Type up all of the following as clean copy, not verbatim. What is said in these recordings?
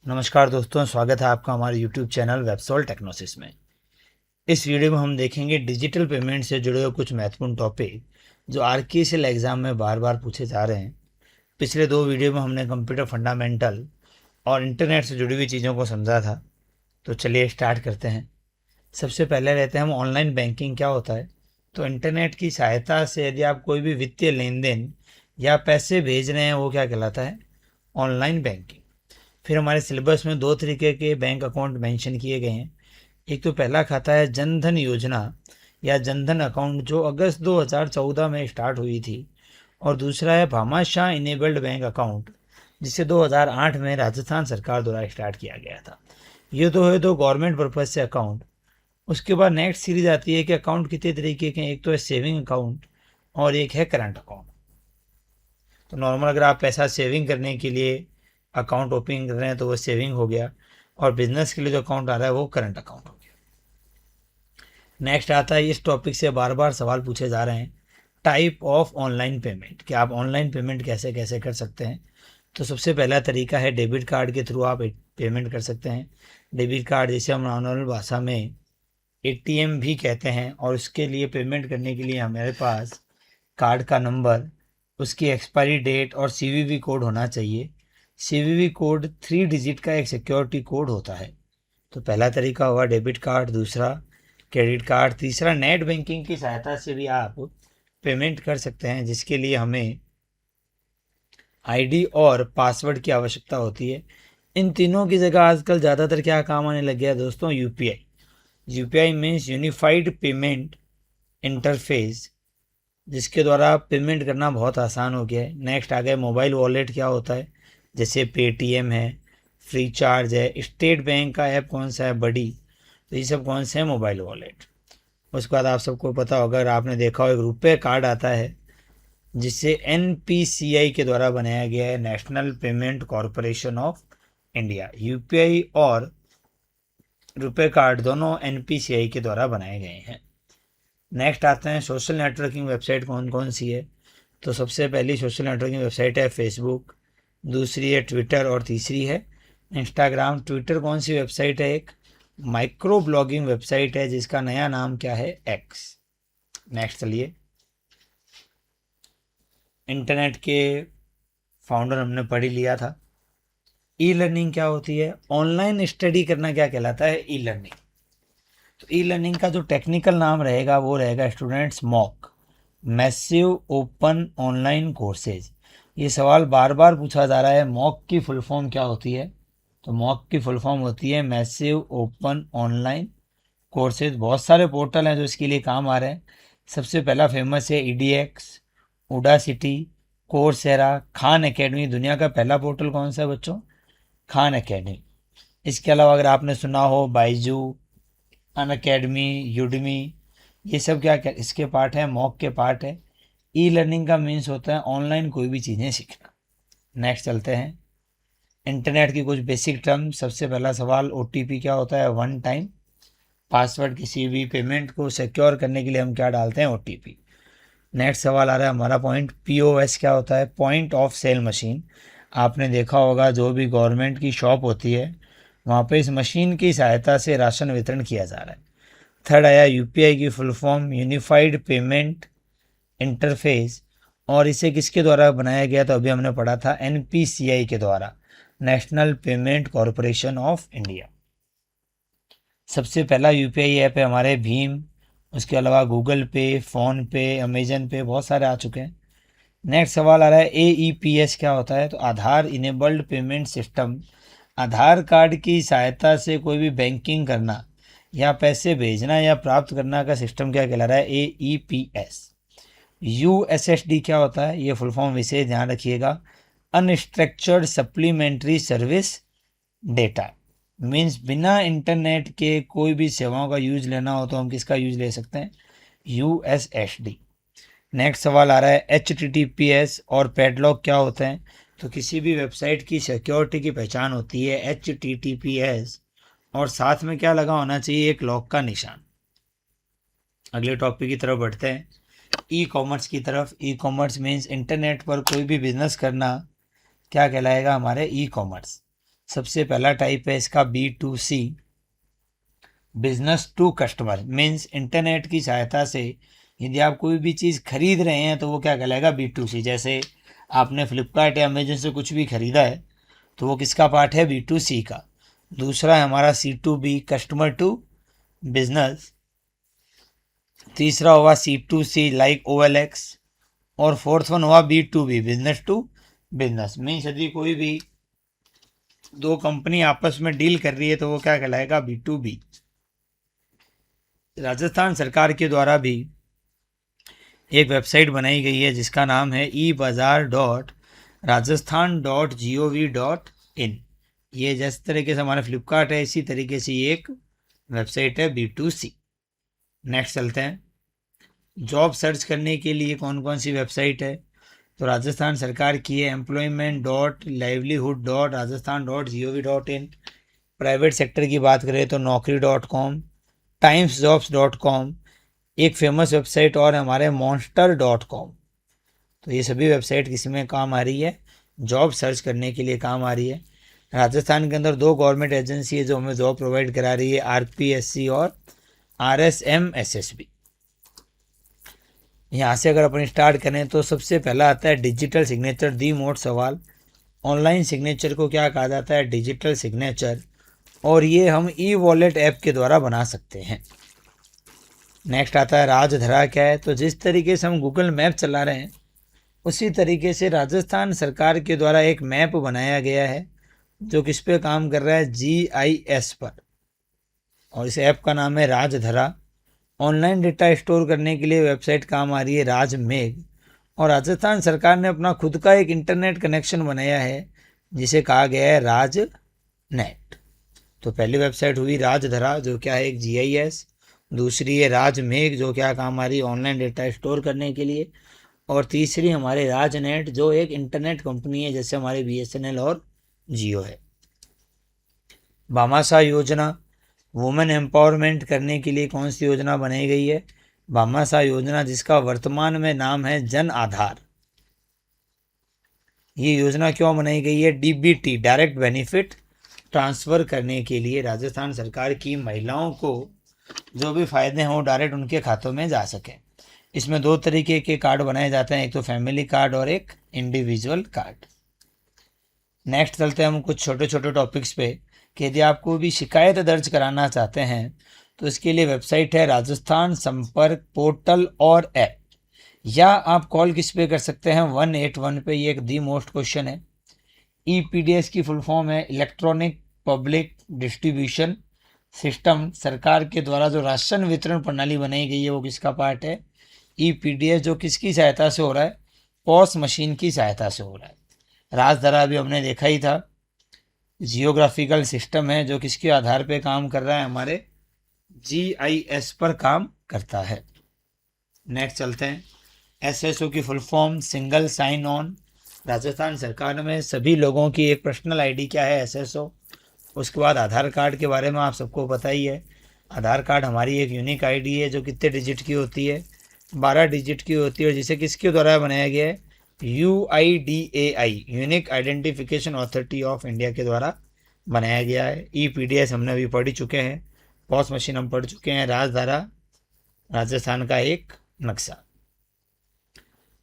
नमस्कार दोस्तों, स्वागत है आपका हमारे यूट्यूब चैनल वेबसोल टेक्नोसिस में। इस वीडियो में हम देखेंगे डिजिटल पेमेंट से जुड़े हुए कुछ महत्वपूर्ण टॉपिक जो आरकेएसएल एग्ज़ाम में बार बार पूछे जा रहे हैं। पिछले दो वीडियो में हमने कंप्यूटर फंडामेंटल और इंटरनेट से जुड़ी हुई चीज़ों को समझा था। तो चलिए स्टार्ट करते हैं। सबसे पहले रहते हैं हम ऑनलाइन बैंकिंग क्या होता है। तो इंटरनेट की सहायता से यदि आप कोई भी वित्तीय लेन देन या पैसे भेज रहे हैं वो क्या कहलाता है, ऑनलाइन बैंकिंग। फिर हमारे सिलेबस में दो तरीके के बैंक अकाउंट मेंशन किए गए हैं। एक तो पहला खाता है जनधन योजना या जनधन अकाउंट जो अगस्त 2014 में स्टार्ट हुई थी, और दूसरा है भामाशाह इनेबल्ड बैंक अकाउंट जिसे 2008 में राजस्थान सरकार द्वारा स्टार्ट किया गया था। ये तो है दो गवर्नमेंट पर्पज से अकाउंट। उसके बाद नेक्स्ट सीरीज आती है कि अकाउंट कितने तरीके के हैं। एक तो है सेविंग अकाउंट और एक है करंट अकाउंट। तो नॉर्मल अगर आप पैसा सेविंग करने के लिए अकाउंट ओपनिंग कर रहे हैं तो वो सेविंग हो गया, और बिजनेस के लिए जो अकाउंट आ रहा है वो करंट अकाउंट हो गया। नेक्स्ट आता है, इस टॉपिक से बार बार सवाल पूछे जा रहे हैं, टाइप ऑफ ऑनलाइन पेमेंट, कि आप ऑनलाइन पेमेंट कैसे कैसे कर सकते हैं। तो सबसे पहला तरीका है डेबिट कार्ड के थ्रू आप पेमेंट कर सकते हैं। डेबिट कार्ड जिसे हम नॉर्मल भाषा में एटीएम भी कहते हैं, और उसके लिए पेमेंट करने के लिए हमारे पास कार्ड का नंबर, उसकी एक्सपायरी डेट और सीवीवी कोड होना चाहिए। सीवीवी कोड 3 डिजिट का एक सिक्योरिटी कोड होता है। तो पहला तरीका होगा डेबिट कार्ड, दूसरा क्रेडिट कार्ड, तीसरा नेट बैंकिंग की सहायता से भी आप पेमेंट कर सकते हैं, जिसके लिए हमें आईडी और पासवर्ड की आवश्यकता होती है। इन तीनों की जगह आजकल ज़्यादातर क्या काम आने लग गया है दोस्तों, UPI. UPI means unified payment interface, जिसके द्वारा पेमेंट करना बहुत आसान हो गया है। नेक्स्ट आ गया मोबाइल वॉलेट क्या होता है, जैसे पेटीएम है, फ्री चार्ज है, स्टेट बैंक का ऐप कौन सा है, बड़ी। तो ये सब कौन से हैं, मोबाइल वॉलेट। उसके बाद आप सबको पता होगा, अगर आपने देखा हो, एक रुपए कार्ड आता है जिसे एनपीसीआई के द्वारा बनाया गया है, national payment corporation of India. UPI और रुपए कार्ड दोनों एनपीसीआई के द्वारा बनाए गए हैं। नेक्स्ट आते हैं सोशल नेटवर्किंग वेबसाइट कौन कौन सी है। तो सबसे पहली सोशल नेटवर्किंग वेबसाइट है फेसबुक, दूसरी है ट्विटर और तीसरी है इंस्टाग्राम। ट्विटर कौन सी वेबसाइट है, एक माइक्रो ब्लॉगिंग वेबसाइट है जिसका नया नाम क्या है, एक्स। नेक्स्ट चलिए, इंटरनेट के फाउंडर हमने पढ़ ही लिया था। ई लर्निंग क्या होती है, ऑनलाइन स्टडी करना क्या कहलाता है, ई लर्निंग। तो ई लर्निंग का जो टेक्निकल नाम रहेगा वो रहेगा students mock, massive open online courses. ये सवाल बार बार पूछा जा रहा है, मॉक की फुल फॉर्म क्या होती है। तो मॉक की फुल फॉर्म होती है मैसिव ओपन ऑनलाइन कोर्सेज। बहुत सारे पोर्टल हैं जो इसके लिए काम आ रहे हैं। सबसे पहला फेमस है ईडीएक्स, उडासिटी, कोर्सेरा, खान एकेडमी। दुनिया का पहला पोर्टल कौन सा है बच्चों, खान एकेडमी। इसके अलावा अगर आपने सुना हो बाइजू, अन अकेडमी, यूडमी, ये सब क्या इसके पार्ट है, मॉक के पार्ट है। ई लर्निंग का मीन्स होता है ऑनलाइन कोई भी चीज़ें सीखना। नेक्स्ट चलते हैं, इंटरनेट की कुछ बेसिक टर्म। सबसे पहला सवाल, ओटीपी क्या होता है, वन टाइम पासवर्ड। किसी भी पेमेंट को सिक्योर करने के लिए हम क्या डालते हैं, ओटीपी। नेक्स्ट सवाल आ रहा है हमारा पॉइंट, पीओएस क्या होता है, पॉइंट ऑफ सेल मशीन। आपने देखा होगा जो भी गवर्नमेंट की शॉप होती है वहाँ पे इस मशीन की सहायता से राशन वितरण किया जा रहा है। थर्ड आया यूपीआई की full form, unified payment interface, और इसे किसके द्वारा बनाया गया, तो अभी हमने पढ़ा था एनपीसीआई के द्वारा, national payment corporation of India. सबसे पहला यूपीआई ऐप है हमारे भीम। उसके अलावा गूगल पे, फ़ोन पे, अमेजन पे बहुत सारे आ चुके हैं। नेक्स्ट सवाल आ रहा है एईपीएस क्या होता है, तो आधार इनेबल्ड पेमेंट सिस्टम। आधार कार्ड की सहायता से कोई भी बैंकिंग करना या पैसे भेजना या प्राप्त करना का सिस्टम क्या कहला रहा है, एईपीएस। यूएसएसडी क्या होता है, ये फुल फॉर्म विशेष ध्यान रखिएगा, unstructured supplementary service data. Means बिना इंटरनेट के कोई भी सेवाओं का यूज लेना हो तो हम किसका यूज ले सकते हैं, यूएसएसडी। नेक्स्ट सवाल आ रहा है एचटीटीपीएस और पैडलॉक क्या होते हैं। तो किसी भी वेबसाइट की सिक्योरिटी की पहचान होती है एचटीटीपीएस, और साथ में क्या लगा होना चाहिए, एक लॉक का निशान। अगले टॉपिक की तरफ बढ़ते हैं, ई कॉमर्स की तरफ। ई कॉमर्स मीन्स इंटरनेट पर कोई भी बिजनेस करना क्या कहलाएगा, हमारे ई कॉमर्स। सबसे पहला टाइप है इसका B2C, business to customer. Means internet की सहायता से यदि आप कोई भी चीज़ खरीद रहे हैं तो वो क्या कहलाएगा, B2C। जैसे आपने फ्लिपकार्ट या अमेजन से कुछ भी खरीदा है तो वो किसका पार्ट है, B2C का। दूसरा है हमारा C2B, कस्टमर टू बिजनेस। तीसरा होगा C2C लाइक OLX। और फोर्थ वन हुआ B2B, business to business. Means यदि कोई भी दो कंपनी आपस में डील कर रही है तो वो क्या कहलाएगा, B2B। राजस्थान सरकार के द्वारा भी एक वेबसाइट बनाई गई है जिसका नाम है ebazaar.rajasthan.gov.in। ये जिस तरीके से हमारा फ्लिपकार्ट है इसी तरीके से ये एक वेबसाइट है, B2C। नेक्स्ट चलते हैं, जॉब सर्च करने के लिए कौन कौन सी वेबसाइट है। तो राजस्थान सरकार की है employment.livelihood.rajasthan.gov.in। प्राइवेट सेक्टर की बात करें तो naukri.com, timesjobs.com, एक फेमस वेबसाइट और हमारे monster.com। तो ये सभी वेबसाइट किसी में काम आ रही है, जॉब सर्च करने के लिए काम आ रही है। राजस्थान के अंदर दो गवर्नमेंट एजेंसी है जो हमें जॉब प्रोवाइड करा रही है, RPSC और RSMSSB। यहाँ से अगर अपन स्टार्ट करें तो सबसे पहला आता है डिजिटल सिग्नेचर, दी मोस्ट सवाल। ऑनलाइन सिग्नेचर को क्या कहा जाता है, डिजिटल सिग्नेचर, और ये हम E-वॉलेट ऐप के द्वारा बना सकते हैं। नेक्स्ट आता है राजधरा क्या है। तो जिस तरीके से हम गूगल मैप चला रहे हैं उसी तरीके से राजस्थान सरकार के द्वारा एक मैप बनाया गया है जो किस पे काम कर रहा है, GIS पर, और इस ऐप का नाम है राजधरा। ऑनलाइन डेटा स्टोर करने के लिए वेबसाइट काम आ रही है राजमेघ। और राजस्थान सरकार ने अपना खुद का एक इंटरनेट कनेक्शन बनाया है जिसे कहा गया है राजनेट। तो पहली वेबसाइट हुई राजधरा जो क्या है एक GIS, दूसरी है राजमेघ जो क्या काम आ रही है ऑनलाइन डेटा स्टोर करने के लिए, और तीसरी हमारे राजनेट जो एक इंटरनेट कंपनी है जैसे हमारे BSNL और जियो है। भामाशाह योजना, वुमेन एम्पावरमेंट करने के लिए कौन सी योजना बनाई गई है, भामाशाह योजना, जिसका वर्तमान में नाम है जन आधार। ये योजना क्यों बनाई गई है, DBT, डायरेक्ट बेनिफिट ट्रांसफ़र करने के लिए राजस्थान सरकार की महिलाओं को जो भी फ़ायदे हैं वो डायरेक्ट उनके खातों में जा सकें। इसमें दो तरीके के कार्ड बनाए जाते हैं, एक तो फैमिली कार्ड और एक इंडिविजुअल कार्ड। नेक्स्ट चलते हैं हम कुछ छोटे छोटे टॉपिक्स पे कि यदि आप कोई भी शिकायत दर्ज कराना चाहते हैं तो इसके लिए वेबसाइट है राजस्थान संपर्क पोर्टल और ऐप, या आप कॉल किस पे कर सकते हैं, 181 पे। ये एक दी मोस्ट क्वेश्चन है। EPDS की फुल फॉर्म है इलेक्ट्रॉनिक पब्लिक डिस्ट्रीब्यूशन सिस्टम। सरकार के द्वारा जो राशन वितरण प्रणाली बनाई गई है वो किसका पार्ट है, EPDS, जो किसकी सहायता से हो रहा है, पॉस मशीन की सहायता से हो रहा है। राजधरा भी हमने देखा ही था, जियोग्राफिकल सिस्टम है जो किसके आधार पे काम कर रहा है, हमारे GIS पर काम करता है। नेक्स्ट चलते हैं, SSO की full form single sign on. Rajasthan सरकार में सभी लोगों की एक पर्सनल ID क्या है, SSO। उसके बाद आधार कार्ड के बारे में आप सबको पता ही है। आधार कार्ड हमारी एक यूनिक ID है जो कितने डिजिट की होती है, 12 डिजिट की होती है, और जिसे किसके द्वारा बनाया गया है, UIDAI, unique identification authority of India के द्वारा बनाया गया है। EPDS हमने अभी पढ़ चुके हैं, पॉस मशीन हम पढ़ चुके हैं, राजधारा राजस्थान का एक नक्शा।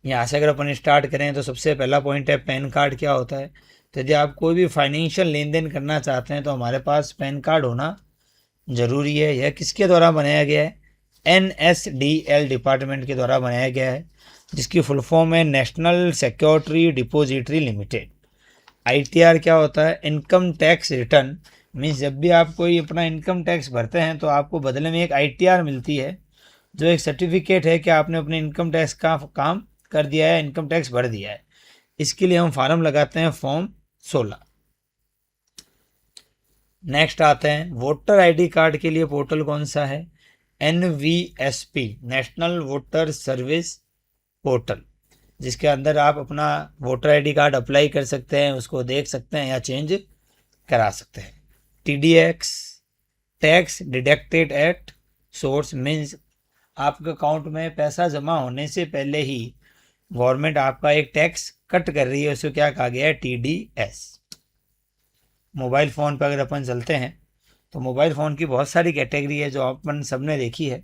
यहाँ से अगर अपन स्टार्ट करें तो सबसे पहला पॉइंट है पैन कार्ड क्या होता है। तो यदि आप कोई भी फाइनेंशियल लेन देन करना चाहते हैं तो हमारे पास पैन कार्ड होना ज़रूरी है। यह किसके द्वारा बनाया गया है, NSDL डिपार्टमेंट के द्वारा बनाया गया है, जिसकी फुल फॉर्म है national security depository limited. ITR क्या होता है, इनकम टैक्स रिटर्न। मीन्स जब भी आप कोई अपना इनकम टैक्स भरते हैं तो आपको बदले में एक ITR मिलती है जो एक सर्टिफिकेट है कि आपने अपने इनकम टैक्स का काम कर दिया है, इनकम टैक्स भर दिया है। इसके लिए हम फॉर्म लगाते हैं, फॉर्म 16। नेक्स्ट आते हैं वोटर ID कार्ड के लिए पोर्टल कौन सा है, NVSP, national voter service portal, जिसके अंदर आप अपना वोटर ID कार्ड अप्लाई कर सकते हैं, उसको देख सकते हैं या चेंज करा सकते हैं। TDX, tax deducted at source, means आपके अकाउंट में पैसा जमा होने से पहले ही गवर्नमेंट आपका एक टैक्स कट कर रही है, उसको क्या कहा गया है, TDS। मोबाइल फ़ोन पर अगर अपन चलते हैं तो मोबाइल फ़ोन की बहुत सारी कैटेगरी है जो अपन सबने देखी है।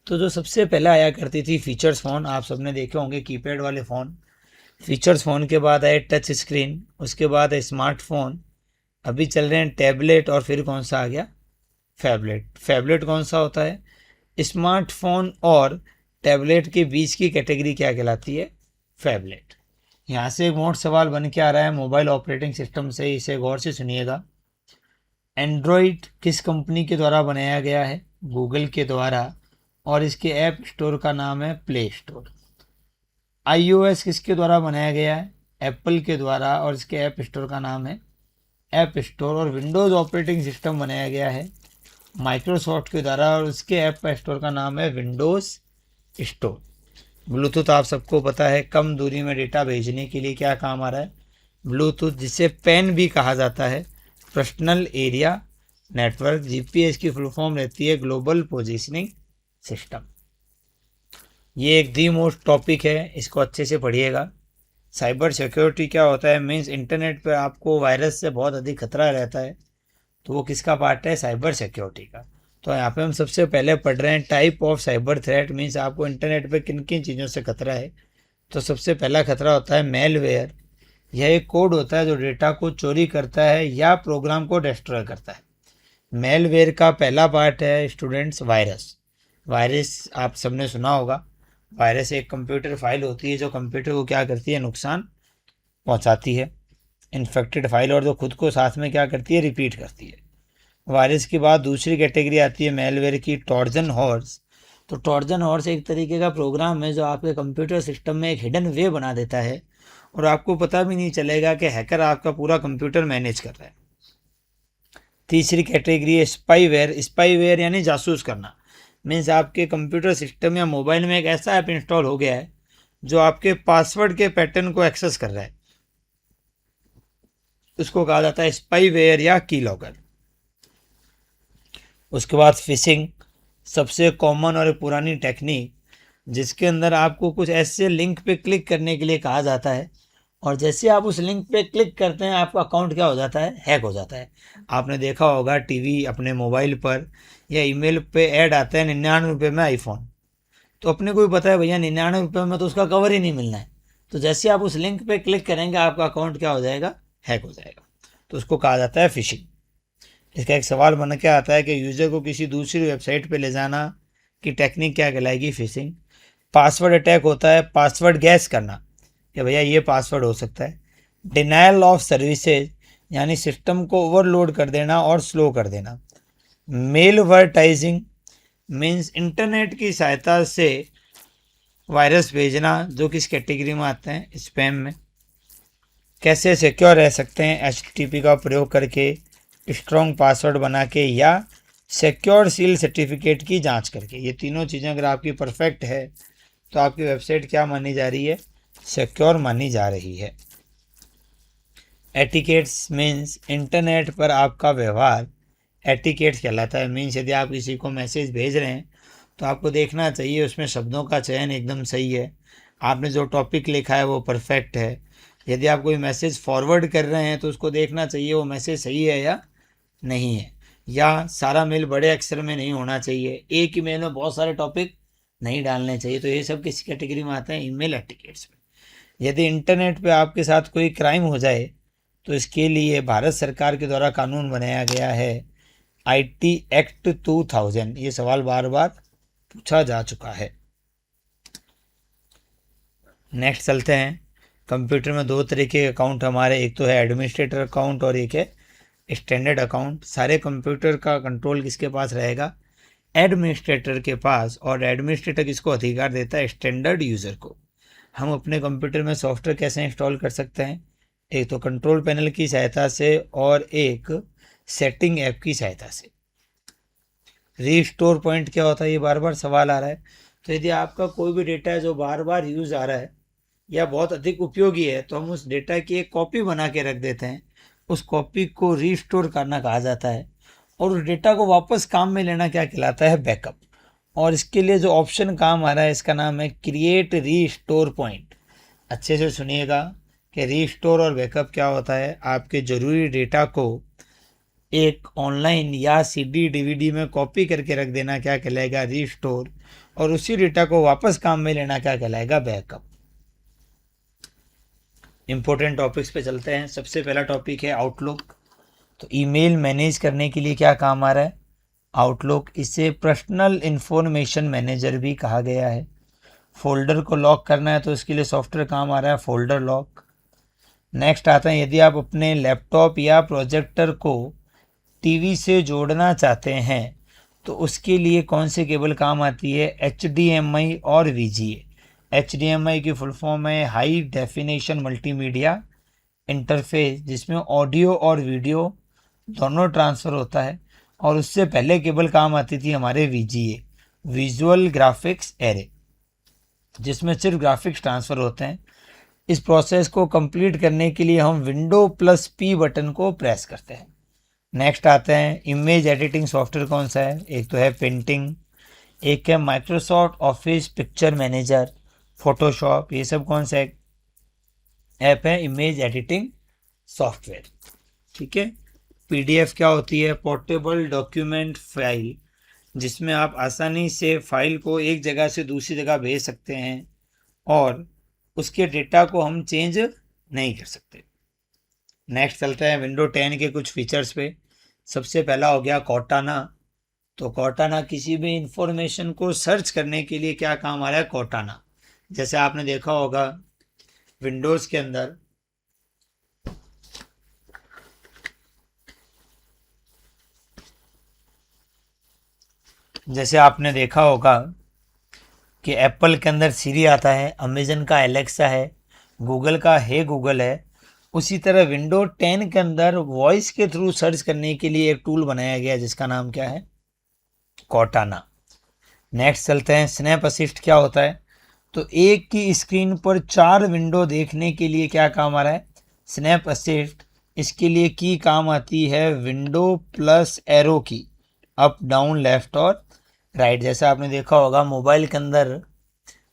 तो जो सबसे पहले आया करती थी फीचर्स फ़ोन, आप सबने देखे होंगे कीपैड वाले फ़ोन। फीचर्स फ़ोन के बाद आए टच स्क्रीन, उसके बाद है स्मार्टफोन, अभी चल रहे हैं टैबलेट, और फिर कौन सा आ गया, फैबलेट। फैबलेट कौन सा होता है, स्मार्टफोन और टैबलेट के बीच की कैटेगरी क्या कहलाती है, फैबलेट। यहाँ से एक मोट सवाल बन के आ रहा है मोबाइल ऑपरेटिंग सिस्टम से, इसे गौर से सुनिएगा। एंड्रॉयड किस कंपनी के द्वारा बनाया गया है, गूगल के द्वारा, और इसके ऐप स्टोर का नाम है प्ले स्टोर। iOS किसके द्वारा बनाया गया है, एप्पल के द्वारा, और इसके ऐप स्टोर का नाम है ऐप स्टोर। और विंडोज़ ऑपरेटिंग सिस्टम बनाया गया है माइक्रोसॉफ्ट के द्वारा, और उसके ऐप स्टोर का नाम है विंडोज़ स्टोर। ब्लूटूथ आप सबको पता है कम दूरी में डेटा भेजने के लिए क्या काम आ रहा है, ब्लूटूथ, जिसे पैन भी कहा जाता है, पर्सनल एरिया नेटवर्क। जीपीएस की फुल फॉर्म रहती है ग्लोबल पोजीशनिंग सिस्टम। ये एक दी मोस्ट टॉपिक है, इसको अच्छे से पढ़िएगा। साइबर सिक्योरिटी क्या होता है, मीन्स इंटरनेट पर आपको वायरस से बहुत अधिक खतरा रहता है, तो वो किसका पार्ट है, साइबर सिक्योरिटी का। तो यहाँ पे हम सबसे पहले पढ़ रहे हैं type of cyber threat, means आपको इंटरनेट पे किन किन चीज़ों से खतरा है। तो सबसे पहला खतरा होता है मेलवेयर। यह एक कोड होता है जो डेटा को चोरी करता है या प्रोग्राम को डिस्ट्रॉय करता है। मेलवेयर का पहला पार्ट है स्टूडेंट्स वायरस। वायरस आप सबने सुना होगा, वायरस एक कंप्यूटर फाइल होती है जो कंप्यूटर को क्या करती है, नुकसान पहुंचाती है, इन्फेक्टेड फाइल, और जो खुद को साथ में क्या करती है, रिपीट करती है। वायरस के बाद दूसरी कैटेगरी आती है मेलवेयर की, टॉर्जन हॉर्स। तो टॉर्जन हॉर्स एक तरीके का प्रोग्राम है जो आपके कंप्यूटर सिस्टम में एक हिडन वे बना देता है, और आपको पता भी नहीं चलेगा कि हैकर आपका पूरा कंप्यूटर मैनेज कर रहा है। तीसरी कैटेगरी है स्पाईवेयर। स्पाईवेयर यानी जासूस करना, मीन्स आपके कंप्यूटर सिस्टम या मोबाइल में एक ऐसा ऐप इंस्टॉल हो गया है जो आपके पासवर्ड के पैटर्न को एक्सेस कर रहा है, उसको कहा जाता है स्पाईवेयर या की लॉगर। उसके बाद फिशिंग, सबसे कॉमन और पुरानी टेक्निक, जिसके अंदर आपको कुछ ऐसे लिंक पे क्लिक करने के लिए कहा जाता है, और जैसे आप उस लिंक पे क्लिक करते हैं आपका अकाउंट क्या हो जाता है, हैक हो जाता है। आपने देखा होगा टीवी, अपने मोबाइल पर या ईमेल पे ऐड आता है 99 रुपये में आईफोन, तो अपने को भी पता है भैया 99 रुपये में तो उसका कवर ही नहीं मिलना है। तो जैसे आप उस लिंक पे क्लिक करेंगे आपका अकाउंट क्या हो जाएगा, हैक हो जाएगा। तो उसको कहा जाता है फिशिंग। इसका एक सवाल बन के आता है कि यूज़र को किसी दूसरी वेबसाइट पे ले जाना की टेक्निक क्या कहलाएगी, फिशिंग। पासवर्ड अटैक होता है, पासवर्ड गैस करना कि भैया ये पासवर्ड हो सकता है। डिनायल ऑफ सर्विसेज, यानी सिस्टम को ओवरलोड कर देना और स्लो कर देना। मेलवर्टाइजिंग मीन्स इंटरनेट की सहायता से वायरस भेजना, जो किस कैटेगरी में आते हैं, स्पैम में। कैसे सिक्योर रह सकते हैं, HTTP का प्रयोग करके, स्ट्रॉन्ग पासवर्ड बना के, या सिक्योर सील सर्टिफिकेट की जांच करके। ये तीनों चीज़ें अगर आपकी परफेक्ट है तो आपकी वेबसाइट क्या मानी जा रही है, सिक्योर मानी जा रही है। एटिकेट्स मीन्स इंटरनेट पर आपका व्यवहार एटिकेट्स कहलाता है। मीन्स यदि आप किसी को मैसेज भेज रहे हैं तो आपको देखना चाहिए उसमें शब्दों का चयन एकदम सही है, आपने जो टॉपिक लिखा है वो परफेक्ट है। यदि आप कोई मैसेज फॉरवर्ड कर रहे हैं तो उसको देखना चाहिए वो मैसेज सही है या नहीं है, या सारा मेल बड़े अक्षर में नहीं होना चाहिए, एक ही मेल में बहुत सारे टॉपिक नहीं डालने चाहिए। तो ये सब किस कैटेगरी में आते हैं, ईमेल एटिकेट्स में। यदि इंटरनेट पे आपके साथ कोई क्राइम हो जाए तो इसके लिए भारत सरकार के द्वारा कानून बनाया गया है IT एक्ट 2000। ये सवाल बार बार पूछा जा चुका है। नेक्स्ट चलते हैं। कंप्यूटर में दो तरीके के अकाउंट हमारे, एक तो है एडमिनिस्ट्रेटर अकाउंट और एक है स्टैंडर्ड अकाउंट। सारे कंप्यूटर का कंट्रोल किसके पास रहेगा, एडमिनिस्ट्रेटर के पास। और एडमिनिस्ट्रेटर किसको अधिकार देता है, स्टैंडर्ड यूज़र को। हम अपने कंप्यूटर में सॉफ्टवेयर कैसे इंस्टॉल कर सकते हैं, एक तो कंट्रोल पैनल की सहायता से और एक सेटिंग ऐप की सहायता से। रीस्टोर पॉइंट क्या होता है, ये बार बार सवाल आ रहा है। तो यदि आपका कोई भी डेटा है जो बार बार यूज़ आ रहा है या बहुत अधिक उपयोगी है तो हम उस डेटा की एक कॉपी बना के रख देते हैं, उस कॉपी को रीस्टोर करना कहा जाता है। और उस डेटा को वापस काम में लेना क्या कहलाता है, बैकअप। और इसके लिए जो ऑप्शन काम आ रहा है इसका नाम है क्रिएट रीस्टोर पॉइंट। अच्छे से सुनिएगा कि रीस्टोर और बैकअप क्या होता है। आपके ज़रूरी डेटा को एक ऑनलाइन या सीडी डीवीडी में कॉपी करके रख देना क्या कहलाएगा रीस्टोर, और उसी डेटा को वापस काम में लेना क्या कहलाएगा बैकअप। इंपॉर्टेंट टॉपिक्स पे चलते हैं। सबसे पहला टॉपिक है आउटलुक। तो ईमेल मैनेज करने के लिए क्या काम आ रहा है आउटलुक। इसे पर्सनल इंफॉर्मेशन मैनेजर भी कहा गया है। फोल्डर को लॉक करना है तो इसके लिए सॉफ्टवेयर काम आ रहा है फोल्डर लॉक। नेक्स्ट आता है, यदि आप अपने लैपटॉप या प्रोजेक्टर को टीवी से जोड़ना चाहते हैं तो उसके लिए कौन से केबल काम आती है HDMI और VGA। HDMI की फुल फॉर्म है हाई डेफिनेशन मल्टीमीडिया इंटरफेस, जिसमें ऑडियो और वीडियो दोनों ट्रांसफ़र होता है। और उससे पहले केबल काम आती थी हमारे VGA, विजुअल ग्राफिक्स एरे, जिसमें सिर्फ ग्राफिक्स ट्रांसफ़र होते हैं। इस प्रोसेस को कंप्लीट करने के लिए हम Windows+P बटन को प्रेस करते हैं। नेक्स्ट आते हैं इमेज एडिटिंग सॉफ्टवेयर कौन सा है। एक तो है पेंटिंग, एक है Microsoft office picture manager, Photoshop. ये सब कौन सा ऐप है इमेज एडिटिंग सॉफ्टवेयर। ठीक है। PDF क्या होती है पोर्टेबल डॉक्यूमेंट फाइल, जिसमें आप आसानी से फाइल को एक जगह से दूसरी जगह भेज सकते हैं और उसके डेटा को हम चेंज नहीं कर सकते। नेक्स्ट चलते हैं विंडो 10 के कुछ फीचर्स पे। सबसे पहला हो गया कॉर्टाना। तो कॉर्टाना किसी भी इंफॉर्मेशन को सर्च करने के लिए क्या काम आ रहा है कॉर्टाना। जैसे आपने देखा होगा विंडोज़ के अंदर जैसे आपने देखा होगा कि एप्पल के अंदर सीरी आता है, अमेजन का एलेक्सा है, गूगल का हे गूगल है। उसी तरह विंडो 10 के अंदर वॉइस के थ्रू सर्च करने के लिए एक टूल बनाया गया है जिसका नाम क्या है कॉर्टाना। नेक्स्ट चलते हैं स्नैप असिस्ट क्या होता है। तो एक की स्क्रीन पर 4 विंडो देखने के लिए क्या काम आ रहा है स्नैप असिस्ट। इसके लिए की काम आती है विंडो प्लस एरो की, अप डाउन लेफ्ट और राइट। जैसे आपने देखा होगा मोबाइल के अंदर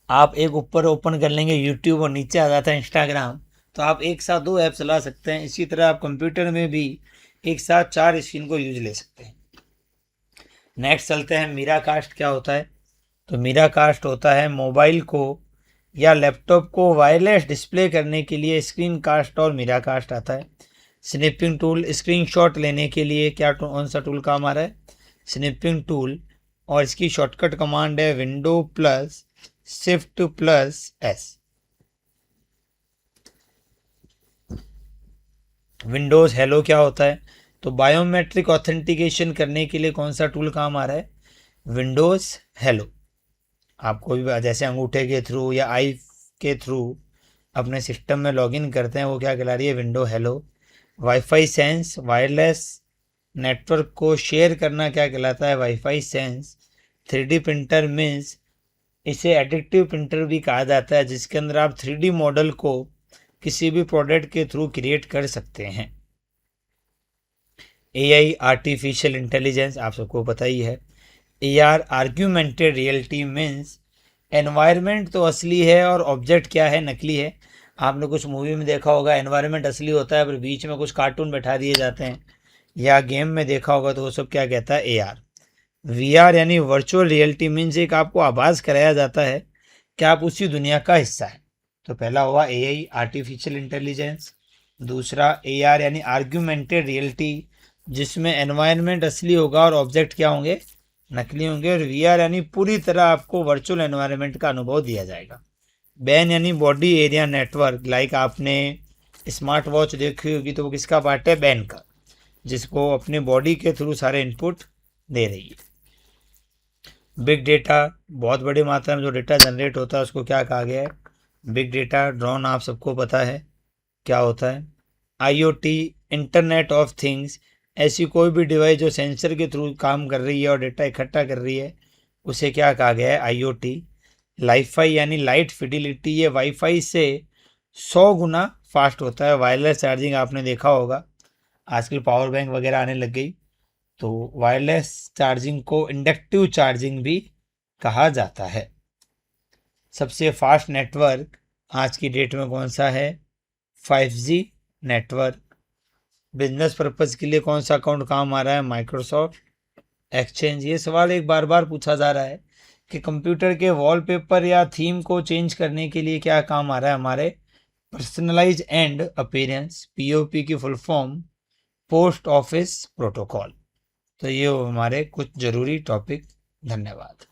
आप एक ऊपर ओपन कर लेंगे यूट्यूब और नीचे आ जाता है इंस्टाग्राम, तो आप एक साथ 2 ऐप चला सकते हैं। इसी तरह आप कंप्यूटर में भी एक साथ 4 स्क्रीन को यूज ले सकते हैं। नेक्स्ट चलते हैं मीरा कास्ट क्या होता है। तो मीरा कास्ट होता है मोबाइल को या लैपटॉप को वायरलेस डिस्प्ले करने के लिए स्क्रीन कास्ट और मीरा कास्ट आता है। स्निपिंग टूल, स्क्रीनशॉट लेने के लिए क्या कौन सा टूल काम आ रहा है स्निपिंग टूल, और इसकी शॉर्टकट कमांड है window plus shift plus S। Windows hello क्या होता है। तो बायोमेट्रिक ऑथेंटिकेशन करने के लिए कौन सा टूल काम आ रहा है विंडोज़ हेलो। आप कोई भी जैसे अंगूठे के थ्रू या आई के थ्रू अपने सिस्टम में लॉगिन करते हैं वो क्या कहला रही है window hello. Wifi sense, wireless network को शेयर करना क्या कहलाता है wifi sense. 3D printer means इसे एडिटिव प्रिंटर भी कहा जाता है, जिसके अंदर आप 3D मॉडल को किसी भी प्रोडक्ट के थ्रू क्रिएट कर सकते हैं। AI आर्टिफिशियल इंटेलिजेंस आप सबको पता ही है। AR augmented reality means environment तो असली है और ऑब्जेक्ट क्या है नकली है। आपने कुछ मूवी में देखा होगा एनवायरनमेंट असली होता है पर बीच में कुछ कार्टून बैठा दिए जाते हैं, या गेम में देखा होगा तो वो सब क्या कहता है AR। VR यानी वर्चुअल रियलिटी मीन्स एक आपको आभास कराया जाता है कि आप उसी दुनिया का हिस्सा है। तो पहला हुआ AI आर्टिफिशियल इंटेलिजेंस, दूसरा AR यानी आर्ग्यूमेंटेड रियलिटी जिसमें एनवायरनमेंट असली होगा और ऑब्जेक्ट क्या होंगे नकली होंगे, और VR यानी पूरी तरह आपको वर्चुअल एनवायरनमेंट का अनुभव दिया जाएगा। बैन यानी बॉडी एरिया नेटवर्क, लाइक आपने स्मार्ट वॉच देखी होगी तो वो किसका पार्ट है बैन का, जिसको अपने बॉडी के थ्रू सारे इनपुट दे रही है। बिग डेटा, बहुत बड़ी मात्रा में जो डेटा जनरेट होता है उसको क्या कहा गया है बिग डेटा। ड्रोन आप सबको पता है क्या होता है। IoT इंटरनेट ऑफ थिंग्स, ऐसी कोई भी डिवाइस जो सेंसर के थ्रू काम कर रही है और डेटा इकट्ठा कर रही है उसे क्या कहा गया है IoT। लाईफाई यानी लाइट फिडिलिटी, ये वाईफाई से 100 गुना फास्ट होता है। वायरलेस चार्जिंग आपने देखा होगा आजकल पावर बैंक वगैरह आने लग गई, तो वायरलेस चार्जिंग को इंडक्टिव चार्जिंग भी कहा जाता है। सबसे फास्ट नेटवर्क आज की डेट में कौन सा है 5G नेटवर्क। बिजनेस पर्पज के लिए कौन सा अकाउंट काम आ रहा है? Microsoft exchange. ये सवाल एक बार बार पूछा जा रहा है कि कंप्यूटर के वॉलपेपर या थीम को चेंज करने के लिए क्या काम आ रहा है? हमारे पर्सनलाइज एंड अपीयरेंस, पीओपी की full form post office protocol. तो ये हमारे कुछ जरूरी टॉपिक। धन्यवाद।